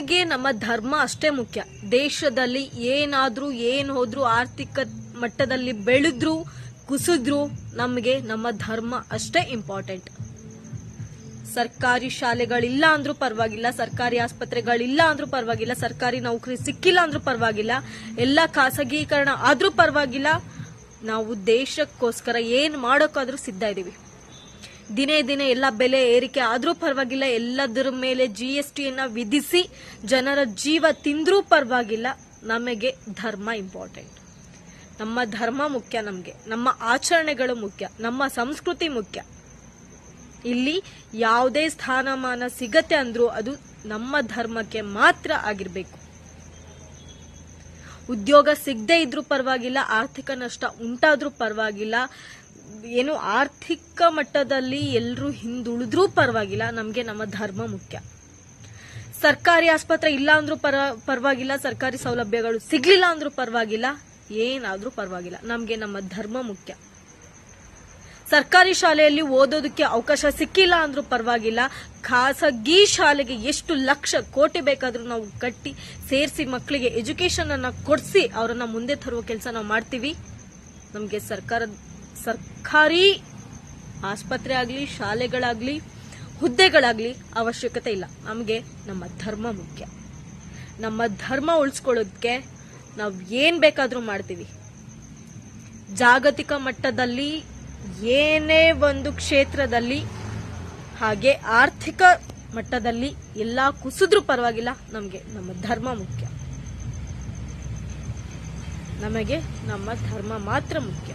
ನಮಗೆ ನಮ್ಮ ಧರ್ಮ ಅಷ್ಟೇ ಮುಖ್ಯ. ದೇಶದಲ್ಲಿ ಏನಾದ್ರೂ ಏನು ಹೋದ್ರು, ಆರ್ಥಿಕ ಮಟ್ಟದಲ್ಲಿ ಬೆಳೆದ್ರು ಕುಸಿದ್ರು, ನಮಗೆ ನಮ್ಮ ಧರ್ಮ ಅಷ್ಟೇ ಇಂಪಾರ್ಟೆಂಟ್. ಸರ್ಕಾರಿ ಶಾಲೆಗಳಿಲ್ಲ ಅಂದ್ರೂ ಪರವಾಗಿಲ್ಲ, ಸರ್ಕಾರಿ ಆಸ್ಪತ್ರೆಗಳಿಲ್ಲ ಅಂದ್ರೂ ಪರವಾಗಿಲ್ಲ, ಸರ್ಕಾರಿ ನೌಕರಿ ಸಿಕ್ಕಿಲ್ಲ ಅಂದ್ರೂ ಪರವಾಗಿಲ್ಲ, ಎಲ್ಲ ಖಾಸಗೀಕರಣ ಆದ್ರೂ ಪರವಾಗಿಲ್ಲ, ನಾವು ದೇಶಕ್ಕೋಸ್ಕರ ಏನ್ ಮಾಡೋಕ್ಕಾದ್ರೂ ಸಿದ್ಧ ಇದೀವಿ. ದಿನೇ ದಿನೇ ಎಲ್ಲ ಬೆಲೆ ಏರಿಕೆ ಆದ್ರೂ ಪರವಾಗಿಲ್ಲ, ಎಲ್ಲದರ ಮೇಲೆ GST ವಿಧಿಸಿ ಜನರ ಜೀವ ತಿಂದ್ರೂ ಪರವಾಗಿಲ್ಲ, ನಮಗೆ ಧರ್ಮ ಇಂಪಾರ್ಟೆಂಟ್. ನಮ್ಮ ಧರ್ಮ ಮುಖ್ಯ, ನಮಗೆ ನಮ್ಮ ಆಚರಣೆಗಳು ಮುಖ್ಯ, ನಮ್ಮ ಸಂಸ್ಕೃತಿ ಮುಖ್ಯ. ಇಲ್ಲಿ ಯಾವುದೇ ಸ್ಥಾನಮಾನ ಸಿಗತ್ತೆ ಅಂದ್ರೂ ಅದು ನಮ್ಮ ಧರ್ಮಕ್ಕೆ ಮಾತ್ರ ಆಗಿರ್ಬೇಕು. ಉದ್ಯೋಗ ಸಿಗದೆ ಇದ್ರೂ ಪರವಾಗಿಲ್ಲ, ಆರ್ಥಿಕ ನಷ್ಟ ಉಂಟಾದ್ರೂ ಪರವಾಗಿಲ್ಲ, ಏನು ಆರ್ಥಿಕ ಮಟ್ಟದಲ್ಲಿ ಎಲ್ಲರೂ ಹಿಂದುಳಿದ್ರೂ ಪರವಾಗಿಲ್ಲ, ನಮಗೆ ನಮ್ಮ ಧರ್ಮ ಮುಖ್ಯ. ಸರ್ಕಾರಿ ಆಸ್ಪತ್ರೆ ಇಲ್ಲ ಅಂದ್ರೂ ಪರವಾಗಿಲ್ಲ, ಸರ್ಕಾರಿ ಸೌಲಭ್ಯಗಳು ಸಿಗ್ಲಿಲ್ಲ ಅಂದ್ರೂ ಪರವಾಗಿಲ್ಲ, ಏನಾದ್ರೂ ಪರವಾಗಿಲ್ಲ, ನಮಗೆ ನಮ್ಮ ಧರ್ಮ ಮುಖ್ಯ. ಸರ್ಕಾರಿ ಶಾಲೆಯಲ್ಲಿ ಓದೋದಕ್ಕೆ ಅವಕಾಶ ಸಿಕ್ಕಿಲ್ಲ ಅಂದ್ರೂ ಪರವಾಗಿಲ್ಲ, ಖಾಸಗಿ ಶಾಲೆಗೆ ಎಷ್ಟು ಲಕ್ಷ ಕೋಟಿ ಬೇಕಾದ್ರೂ ನಾವು ಕಟ್ಟಿ ಸೇರಿಸಿ ಮಕ್ಕಳಿಗೆ ಎಜುಕೇಶನ್ ಅನ್ನ ಕೊಡಿಸಿ ಅವರನ್ನ ಮುಂದೆ ತರುವ ಕೆಲಸ ನಾವು ಮಾಡ್ತೀವಿ. ನಮಗೆ ಸರ್ಕಾರಿ ಆಸ್ಪತ್ರೆ ಆಗ್ಲಿ, ಶಾಲೆಗಳಾಗ್ಲಿ, ಹುದ್ದೆಗಳಾಗ್ಲಿ ಅವಶ್ಯಕತೆ ಇಲ್ಲ. ನಮಗೆ ನಮ್ಮ ಧರ್ಮ ಮುಖ್ಯ. ನಮ್ಮ ಧರ್ಮ ಉಳಿಸ್ಕೊಳ್ಳೋದಕ್ಕೆ ನಾವು ಏನ್ ಬೇಕಾದ್ರೂ ಮಾಡ್ತೀವಿ. ಜಾಗತಿಕ ಮಟ್ಟದಲ್ಲಿ ಏನೇ ಒಂದು ಕ್ಷೇತ್ರದಲ್ಲಿ, ಹಾಗೆ ಆರ್ಥಿಕ ಮಟ್ಟದಲ್ಲಿ ಎಲ್ಲ ಕುಸಿದ್ರೂ ಪರವಾಗಿಲ್ಲ, ನಮಗೆ ನಮ್ಮ ಧರ್ಮ ಮುಖ್ಯ. ನಮಗೆ ನಮ್ಮ ಧರ್ಮ ಮಾತ್ರ ಮುಖ್ಯ.